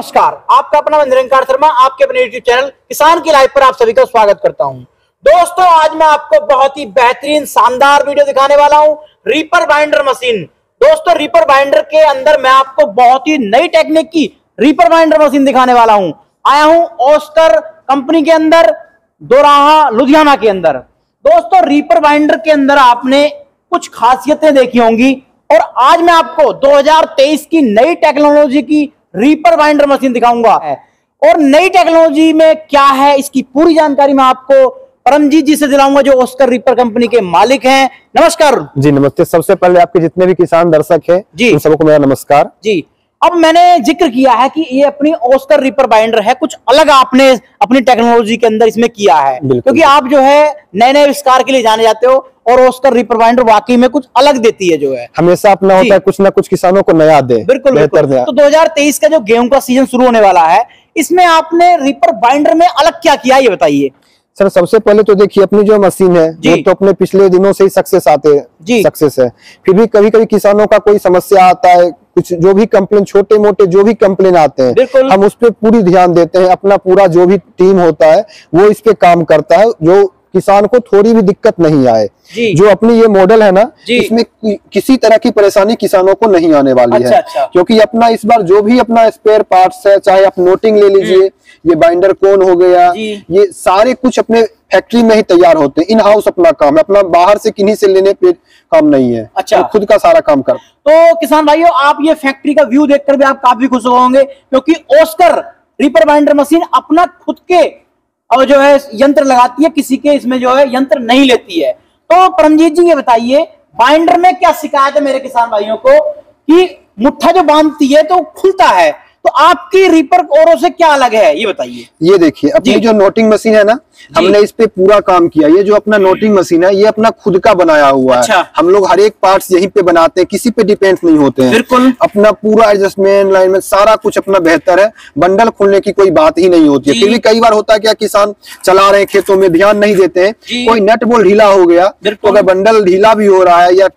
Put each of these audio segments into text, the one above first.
नमस्कार, आपका अपना निरंकार शर्मा आपके अपने यूट्यूब चैनल किसान की लाइव पर आप सभी का स्वागत करता हूं। दोस्तों, आज मैं आपको बहुत ही बेहतरीन शानदार वीडियो दिखाने वाला हूं, रीपर बाइंडर मशीन। दोस्तों, रीपर बाइंडर के अंदर मैं आपको बहुत ही नई टेक्निक की रीपर बाइंडर मशीन दिखाने वाला हूं। आया हूं ऑस्कर कंपनी के अंदर, दोराहा लुधियाना के अंदर। दोस्तों, रीपर बाइंडर के अंदर आपने कुछ खासियतें देखी होंगी और आज मैं आपको 2023 की नई टेक्नोलॉजी की रीपर बाइंडर मशीन दिखाऊंगा। और नई टेक्नोलॉजी में क्या है, इसकी पूरी जानकारी मैं आपको परमजीत जी से दिलाऊंगा, जो ऑस्कर रीपर कंपनी के मालिक हैं। नमस्कार जी। नमस्ते। सबसे पहले आपके जितने भी किसान दर्शक हैं जी, उन सबको मेरा नमस्कार जी। अब मैंने जिक्र किया है कि ये अपनी ऑस्कर रीपर बाइंडर है, कुछ अलग आपने अपनी टेक्नोलॉजी के अंदर इसमें किया है, क्योंकि आप जो है नए नए आविष्कार के लिए जाने जाते हो और ऑस्कर रीपर बाइंडर वाकई में कुछ अलग देती है, जो है हमेशा अपना होता है कुछ ना कुछ किसानों को नया दे। बिल्कुल बिल्कुल। तो 2023 का जो गेहूं का सीजन शुरू होने वाला है, इसमें आपने रीपर बाइंडर में अलग क्या किया, ये बताइए। सर, सबसे पहले तो देखिए, अपनी जो मशीन है वो तो अपने पिछले दिनों से ही सक्सेस आते हैं, सक्सेस है। फिर भी कभी कभी किसानों का कोई समस्या आता है, कुछ जो भी कंप्लेन, छोटे मोटे जो भी कंप्लेन आते हैं, हम उस पर पूरी ध्यान देते हैं। अपना पूरा जो भी टीम होता है वो इस पे काम करता है, जो किसान को थोड़ी भी दिक्कत नहीं आए। जो अपनी ये मॉडल है ना, इसमें किसी तरह की परेशानी किसानों को नहीं आने वाली है। क्योंकि अपना इस बार जो भी अपना स्पेयर पार्ट्स है, चाहे आप नोटिंग ले लीजिए, ये बाइंडर कोन हो गया, ये सारे कुछ अपने फैक्ट्री में ही तैयार होते हैं। इन हाउस अपना काम है, अपना बाहर से किन्हीं से लेने पे काम नहीं है। तो खुद का सारा काम कर। तो किसान भाइयों, आप ये फैक्ट्री का व्यू देखकर भी आप काफी खुश होंगे, क्योंकि ऑस्कर रीपर बाइंडर मशीन अपना खुद के और जो है यंत्र लगाती है, किसी के इसमें जो है यंत्र नहीं लेती है। तो परमजीत जी, ये बताइए, बाइंडर में क्या शिकायत है मेरे किसान भाइयों को कि मुट्ठा जो बांधती है तो खुलता है, तो आपकी रीपर औरों से क्या अलग है, ये बताइए। ये देखिए, अपनी जो नोटिंग मशीन है ना, हमने इस पे पूरा काम किया। ये जो अपना नोटिंग मशीन है, ये अपना खुद का बनाया हुआ है। हम लोग हर एक पार्ट्स यहीं पे बनाते हैं, किसी पे डिपेंड नहीं होते हैं। बिल्कुल। अपना पूरा एडजस्टमेंट लाइन में सारा कुछ अपना बेहतर है, बंडल खुलने की कोई बात ही नहीं होती है। फिर भी कई बार होता है क्या, किसान चला रहे हैं खेतों में, ध्यान नहीं देते हैं, कोई नट बोल्ट ढीला हो गया, तो अगर बंडल ढीला भी हो रहा है या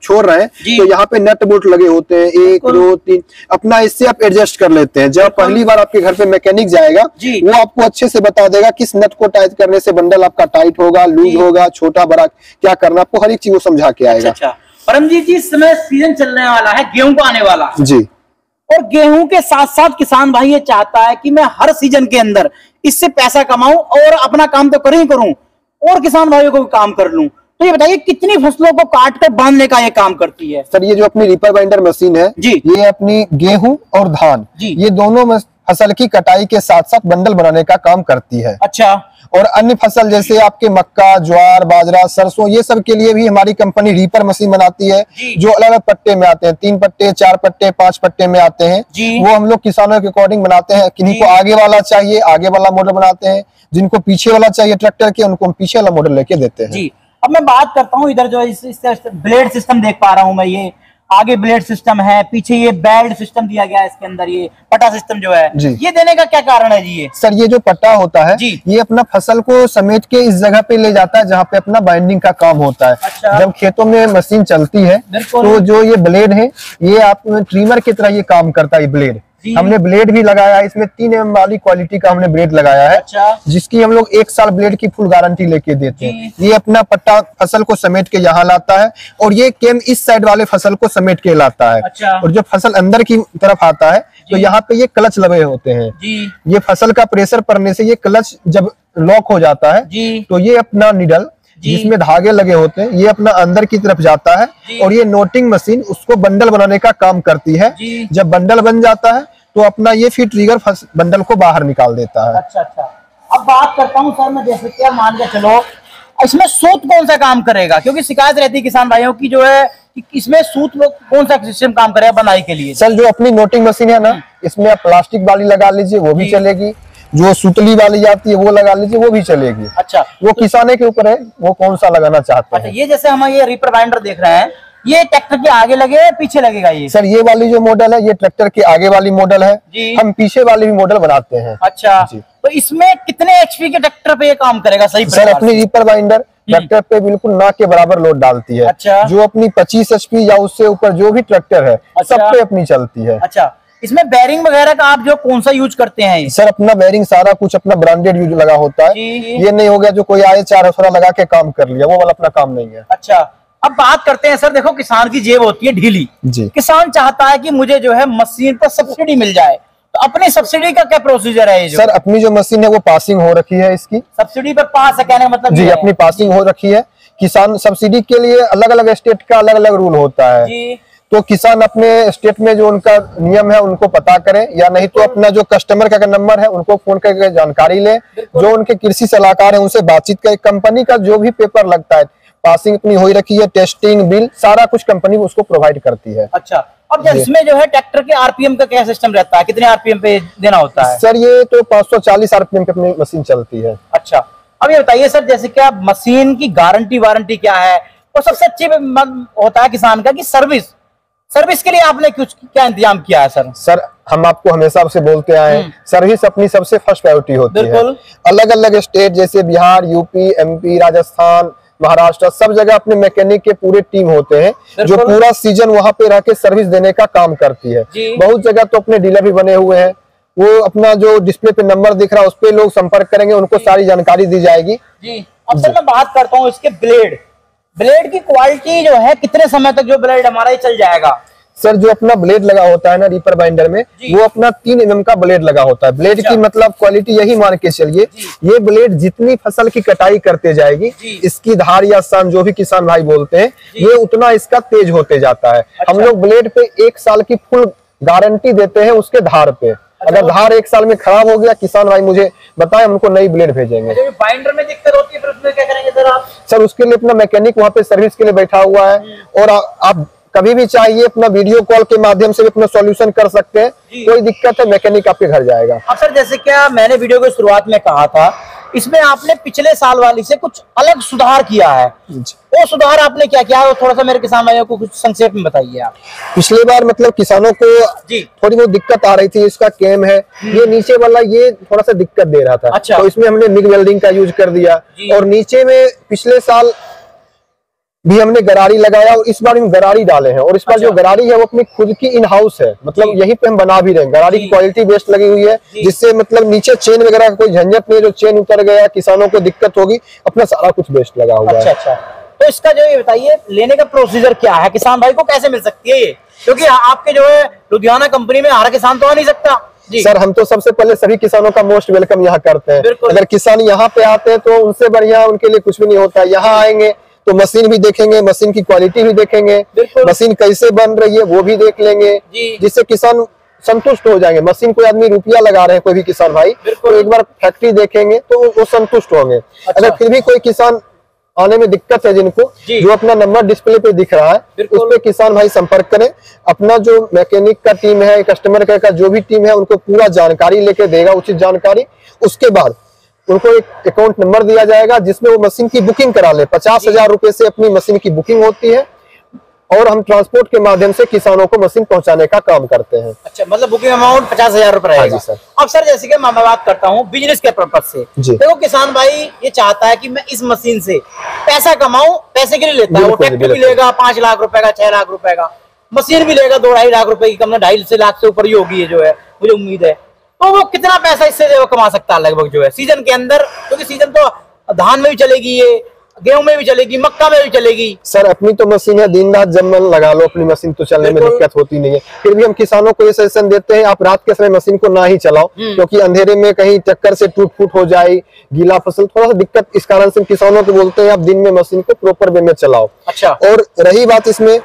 छोड़ रहे हैं, तो यहाँ पे नट बोल्ट लगे होते हैं, 1 2 3, अपना इससे आप एडजस्ट कर लेते हैं। जब पहली बार आपके घर पे मैकेनिक जाएगा, वो आपको अच्छे से बता देगा किस नट को टाइट करने से बंडल आपका टाइट होगा, लूज होगा, छोटा बड़ा क्या करना, आपको हर एक चीज वो समझा के आएगा। परमजीत जी, इस समय सीजन चलने वाला है, गेहूं को आने वाला है जी, और गेहूं के साथ साथ किसान भाई ये चाहता है कि मैं हर सीजन के अंदर इससे पैसा कमाऊं और अपना काम तो कर ही करूं और किसान भाइयों को भी काम कर लूं। तो ये बताइए, कितनी फसलों को काट कर बांधने का ये काम करती है? सर, ये जो अपनी रीपर बाइंडर मशीन है जी, ये अपनी गेहूं और धान ये दोनों फसल की कटाई के साथ साथ बंडल बनाने का काम करती है। अच्छा। और अन्य फसल जैसे आपके मक्का, ज्वार, बाजरा, सरसों, ये सब के लिए भी हमारी कंपनी रीपर मशीन बनाती है, जो अलग अलग पट्टे में आते हैं। 3 पट्टे, 4 पट्टे, 5 पट्टे में आते हैं। वो हम लोग किसानों के अकॉर्डिंग बनाते हैं। किन्हीं को आगे वाला चाहिए, आगे वाला मॉडल बनाते हैं। जिनको पीछे वाला चाहिए ट्रैक्टर के, उनको हम पीछे वाला मॉडल लेके देते हैं। अब मैं बात करता हूँ, इधर जो इस ब्लेड सिस्टम देख पा रहा हूँ मैं, ये आगे ब्लेड सिस्टम है, पीछे ये बेल्ट सिस्टम दिया गया है, इसके अंदर ये पट्टा सिस्टम जो है, ये देने का क्या कारण है जी? ये सर, ये जो पट्टा होता है, ये अपना फसल को समेट के इस जगह पे ले जाता है जहाँ पे अपना बाइंडिंग का काम होता है। अच्छा। जब खेतों में मशीन चलती है, तो जो ये ब्लेड है, ये आप ट्रिमर की तरह ये काम करता है। ये ब्लेड हमने ब्लेड भी लगाया है, इसमें 3 mm वाली क्वालिटी का हमने ब्लेड लगाया है। अच्छा। जिसकी हम लोग 1 साल ब्लेड की फुल गारंटी लेके देते हैं। ये अपना पट्टा फसल को समेट के यहाँ लाता है और ये केम इस साइड वाले फसल को समेट के लाता है। अच्छा। और जब फसल अंदर की तरफ आता है, तो यहाँ पे ये क्लच लगे होते हैं। ये फसल का प्रेशर पड़ने से ये क्लच जब लॉक हो जाता है, तो ये अपना निडल जिसमें धागे लगे होते हैं, ये अपना अंदर की तरफ जाता है और ये नोटिंग मशीन उसको बंडल बनाने का काम करती है। जब बंडल बन जाता है, तो अपना ये फिर ट्रिगर बंडल को बाहर निकाल देता है। अच्छा अच्छा। अब बात करता हूँ सर मैं, जैसे क्या मान के चलो, इसमें सूत कौन सा काम करेगा? क्योंकि शिकायत रहती है किसान भाइयों की जो है कि इसमें सूत कौन सा सिस्टम काम करेगा बनाई के लिए? सर, जो अपनी नोटिंग मशीन है ना, इसमें आप प्लास्टिक वाली लगा लीजिए, वो भी चलेगी। जो सुतली वाली आती है वो लगा लीजिए, वो भी चलेगी। अच्छा। वो किसाने के ऊपर है, वो कौन सा लगाना चाहते हैं। ये जैसे हम ये रीपर बाइंडर देख रहे हैं, ये ट्रैक्टर के आगे लगे पीछे लगेगा? ये सर, ये वाली जो मॉडल है, ये ट्रैक्टर के आगे वाली मॉडल है जी। हम पीछे वाली भी मॉडल बनाते हैं। अच्छा जी। तो इसमें कितने HP के ट्रैक्टर पे ये काम करेगा? सही सर, अपनी रीपर बाइंडर ट्रैक्टर पे बिल्कुल ना के बराबर लोड डालती है। अच्छा। जो अपनी 25 HP या उससे ऊपर जो भी ट्रैक्टर है, सब पे अपनी चलती है। अच्छा। इसमें बेरिंग वगैरह का आप जो कौन सा यूज करते हैं? सर अपना बेरिंग सारा कुछ अपना ब्रांडेड यूज लगा होता है। ये नहीं हो गया जो कोई आए 4 लगा के काम कर लिया, वो वाला अपना काम नहीं है। अच्छा, अब बात करते हैं सर, देखो किसान की जेब होती है ढीली जी। किसान चाहता है कि मुझे जो है मशीन पर सब्सिडी मिल जाए, तो अपनी सब्सिडी का क्या प्रोसीजर है? सर अपनी जो मशीन है वो पासिंग हो रखी है, इसकी सब्सिडी पर पास है, कहने का मतलब जी अपनी पासिंग हो रखी है। किसान सब्सिडी के लिए अलग अलग स्टेट का अलग अलग रूल होता है जी। तो किसान अपने स्टेट में जो उनका नियम है उनको पता करें, या नहीं तो अपना जो कस्टमर का नंबर है उनको फोन करके जानकारी लें। जो उनके कृषि सलाहकार है उनसे बातचीत करें। कंपनी का जो भी पेपर लगता है, पासिंग अपनी हो रखी है, टेस्टिंग बिल सारा कुछ कंपनी उसको प्रोवाइड करती है। अच्छा, अब इसमें जो है ट्रैक्टर के आरपीएम का क्या सिस्टम रहता है? कितने आरपीएम पे देना होता है? सर ये तो 540 आरपीएम पे अपनी मशीन चलती है। अच्छा, अब ये बताइए सर, जैसे क्या मशीन की गारंटी वारंटी क्या है? और सबसे अच्छी होता है किसान का कि सर्विस के लिए आपने कुछ क्या इंतजाम किया है? सर हम आपको हमेशा से बोलते आए हैं, सर्विस अपनी सबसे फर्स्ट प्रायोरिटी होती है। अलग अलग स्टेट जैसे बिहार, यूपी, एमपी, राजस्थान, महाराष्ट्र, सब जगह अपने मैकेनिक के पूरे टीम होते हैं जो पूरा सीजन वहां पे रह के सर्विस देने का काम करती है। बहुत जगह तो अपने डीलर भी बने हुए हैं, वो अपना जो डिस्प्ले पे नंबर दिख रहा है उस पे लोग संपर्क करेंगे, उनको सारी जानकारी दी जाएगी जी। अब सर मैं बात करता हूँ इसके ब्लेड की क्वालिटी जो है, कितने समय तक जो ब्लेड हमारा ही चल जाएगा? सर जो अपना ब्लेड लगा होता है ना रीपर बाइंडर में, वो अपना 3 mm का ब्लेड लगा होता है। ब्लेड की मतलब क्वालिटी यही मान के चलिए, ये ब्लेड जितनी फसल की कटाई करते जाएगी, इसकी धार या सान जो भी किसान भाई बोलते हैं, ये उतना इसका तेज होते जाता है। हम लोग ब्लेड पे 1 साल की फुल गारंटी देते हैं उसके धार पे। अगर धार 1 साल में खराब हो गया, किसान भाई मुझे बताएं, उनको नई ब्लेड भेजेंगे। बाइंडर में दिक्कत होती है फिर उसमें क्या करेंगे सर आप? सर उसके लिए अपना मैकेनिक वहाँ पे सर्विस के लिए बैठा हुआ है, और आप कभी भी चाहिए अपना वीडियो कॉल के माध्यम से भी अपना सॉल्यूशन कर सकते हैं। कोई दिक्कत है मैकेनिक आपके घर जाएगा। अब सर जैसे क्या मैंने वीडियो की शुरुआत में कहा था, इसमें आपने पिछले साल वाली से कुछ अलग सुधार किया है, वो सुधार आपने क्या किया है? थोड़ा सा मेरे किसान भाइयों को कुछ संक्षेप में बताइए आप। पिछली बार मतलब किसानों को थोड़ी बहुत दिक्कत आ रही थी, इसका कैम है ये नीचे वाला, ये थोड़ा सा दिक्कत दे रहा था। अच्छा। तो इसमें हमने मिग वेल्डिंग का यूज कर दिया, और नीचे में पिछले साल भी हमने गरारी लगाया, और इस बार हम गरारी डाले हैं। और इस बार जो गरारी है वो अपनी खुद की इन हाउस है, मतलब यहीं पे हम बना भी रहे हैं। गरारी की क्वालिटी बेस्ट लगी हुई है, जिससे मतलब नीचे चेन वगैरह का कोई झंझट नहीं, जो चेन उतर गया किसानों को दिक्कत होगी, अपना सारा कुछ बेस्ट लगा हुआ है। अच्छा, तो इसका जो ये बताइए लेने का प्रोसीजर क्या है, किसान भाई को कैसे मिल सकती है ये? क्योंकि आपके जो है लुधियाना कंपनी में हर किसान तो आ नहीं सकता। सर हम तो सबसे पहले सभी किसानों का मोस्ट वेलकम यहाँ करते हैं। अगर किसान यहाँ पे आते हैं तो उनसे बढ़िया उनके लिए कुछ भी नहीं होता। यहाँ आएंगे तो मशीन भी देखेंगे, मशीन की क्वालिटी भी देखेंगे, मशीन कैसे बन रही है वो भी देख लेंगे, जिससे किसान संतुष्ट हो जाएंगे। मशीन कोई आदमी रुपया लगा रहे हैं, कोई भी किसान भाई, तो एक बार फैक्ट्री देखेंगे तो वो संतुष्ट होंगे। अगर फिर भी कोई किसान आने में दिक्कत है जिनको, जो अपना नंबर डिस्प्ले पे दिख रहा है उस पे किसान भाई संपर्क करें। अपना जो मैकेनिक का टीम है, कस्टमर केयर का जो भी टीम है, उनको पूरा जानकारी लेके देगा, उचित जानकारी। उसके बाद उनको एक अकाउंट नंबर दिया जाएगा जिसमें वो मशीन की बुकिंग करा ले। 50,000 रुपए से अपनी मशीन की बुकिंग होती है, और हम ट्रांसपोर्ट के माध्यम से किसानों को मशीन पहुंचाने का काम करते हैं। अच्छा, मतलब बुकिंग अमाउंट 50,000 रुपए रहेगा। सर अब सर जैसे कि मैं बात करता हूँ बिजनेस के पर्पज से, देखो किसान भाई ये चाहता है कि मैं इस मशीन से पैसा कमाऊं, पैसे के लिए लेता है। वो ट्रैक्टर भी लेगा 5 लाख रुपए का, 6 लाख रुपए का, मशीन भी लेगा 2-2.5 लाख रुपए की, कम 2.5 से लाख से ऊपर ही होगी जो है, मुझे उम्मीद है। तो वो कितना पैसा इससे जो कमा सकता है लगभग जो है सीजन के अंदर? क्योंकि सीजन तो धान में भी चलेगी, ये गेहूं में भी चलेगी, मक्का में भी चलेगी। सर अपनी तो मशीन है, दिन रात जब मन लगा लो अपनी मशीन तो चलने में दिक्कत होती नहीं है। फिर भी हम किसानों को ये सजेशन देते हैं, आप रात के समय मशीन को ना ही चलाओ, क्योंकि अंधेरे में कहीं टक्कर से टूट फूट हो जाए, गीला फसल, थोड़ा सा दिक्कत। इस कारण से किसानों को बोलते हैं आप दिन में मशीन को प्रॉपर वे में चलाओ। अच्छा। और रही बात इसमें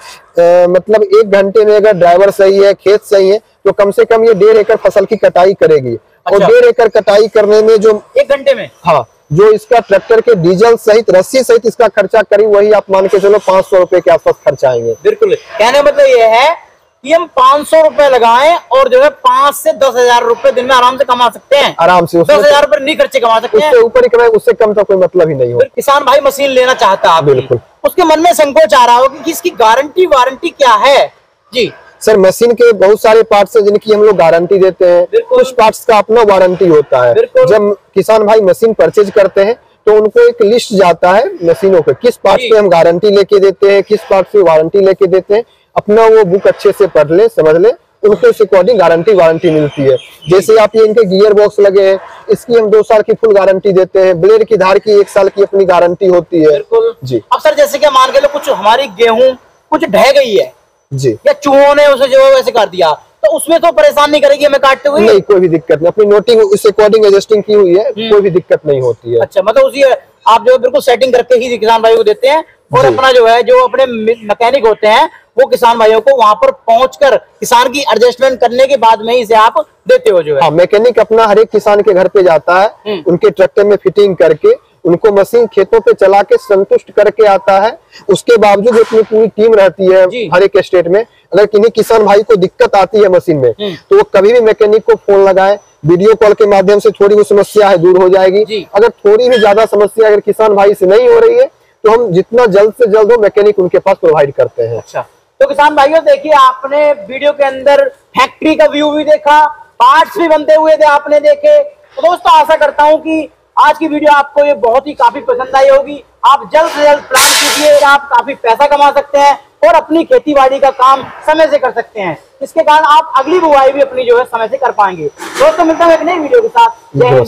मतलब 1 घंटे में अगर ड्राइवर सही है, खेत सही है, तो कम से कम ये 1.5 एकड़ फसल की कटाई करेगी। और 1.5 एकड़ कटाई करने में जो 1 घंटे में, हाँ, जो इसका ट्रैक्टर के डीजल सहित रस्सी सहित इसका खर्चा करी, वही आप मान के चलो 500 रुपए के आसपास खर्च आएंगे। बिल्कुल, कहने का मतलब ये है कि हम 500 रुपए लगाएं और जो है 5 से 10,000 रुपए दिन में आराम से कमा सकते हैं। आराम से 10,000 रुपए नहीं खर्चे कमा सकते हैं, उससे ऊपर ही कमाए, उससे कम तो कोई मतलब ही नहीं हो। किसान भाई मशीन लेना चाहता है, बिल्कुल उसके मन में संकोच आ रहा होगा कि इसकी गारंटी वारंटी क्या है? जी सर, मशीन के बहुत सारे पार्ट्स हैं जिनकी हम लोग गारंटी देते हैं, कुछ पार्ट्स का अपना वारंटी होता है। जब किसान भाई मशीन परचेज करते हैं तो उनको एक लिस्ट जाता है मशीनों पे, किस पार्ट पे हम गारंटी लेके देते हैं, किस पार्ट पे वारंटी लेके देते हैं। अपना वो बुक अच्छे से पढ़ ले, समझ ले, उनको इस अकॉर्डिंग वारंटी मिलती है। जैसे आप ये इनके गियर बॉक्स लगे हैं, इसकी हम 2 साल की फुल गारंटी देते हैं। ब्लेड की धार की 1 साल की अपनी गारंटी होती है। बिल्कुल जी। अब सर जैसे कि मान के लो कुछ हमारी गेहूं कुछ ढह गई है जी, या चूहों ने उसे जो वैसे कर दिया, तो उसमें तो परेशान नहीं करेगी हमें काटते हुए? नहीं, कोई भी दिक्कत नहीं, अपनी नोटिंग उस अकॉर्डिंग एडजस्टिंग की हुई है, कोई भी दिक्कत नहीं होती है। अच्छा, मतलब उसी आप जो बिल्कुल सेटिंग करके ही किसान भाइयों को देते हैं और अपना जो है जो अपने मैकेनिक होते हैं वो किसान भाइयों को वहां पर पहुंचकर किसान की एडजस्टमेंट करने के बाद में ही इसे आप देते हो जो है? हाँ, मैकेनिक अपना हर एक किसान के घर पे जाता है, उनके ट्रैक्टर में फिटिंग करके उनको मशीन खेतों पे चला के संतुष्ट करके आता है। उसके बावजूद अपनी पूरी टीम रहती है हर एक स्टेट में। अगर किन्हीं किसान भाई को दिक्कत आती है मशीन में तो वो कभी भी मैकेनिक को फोन लगाए, वीडियो कॉल के माध्यम से थोड़ी वो समस्या है दूर हो जाएगी। अगर थोड़ी भी ज्यादा समस्या अगर किसान भाई से नहीं हो रही है तो हम जितना जल्द से जल्द हो मैकेनिक उनके पास प्रोवाइड करते हैं। अच्छा, तो किसान भाइयों देखिए आपने वीडियो के अंदर फैक्ट्री का व्यू भी देखा, पार्ट्स भी बनते हुए थे आपने देखे। तो दोस्तों आशा करता हूं कि आज की वीडियो आपको ये बहुत ही काफी पसंद आई होगी। आप जल्द से जल्द प्लान कीजिए, आप काफी पैसा कमा सकते हैं और अपनी खेती बाड़ी का काम समय से कर सकते हैं। इसके कारण आप अगली बुआई भी अपनी जो है समय से कर पाएंगे। दोस्तों मिलता हूं एक नई वीडियो के साथ। जय हिंद।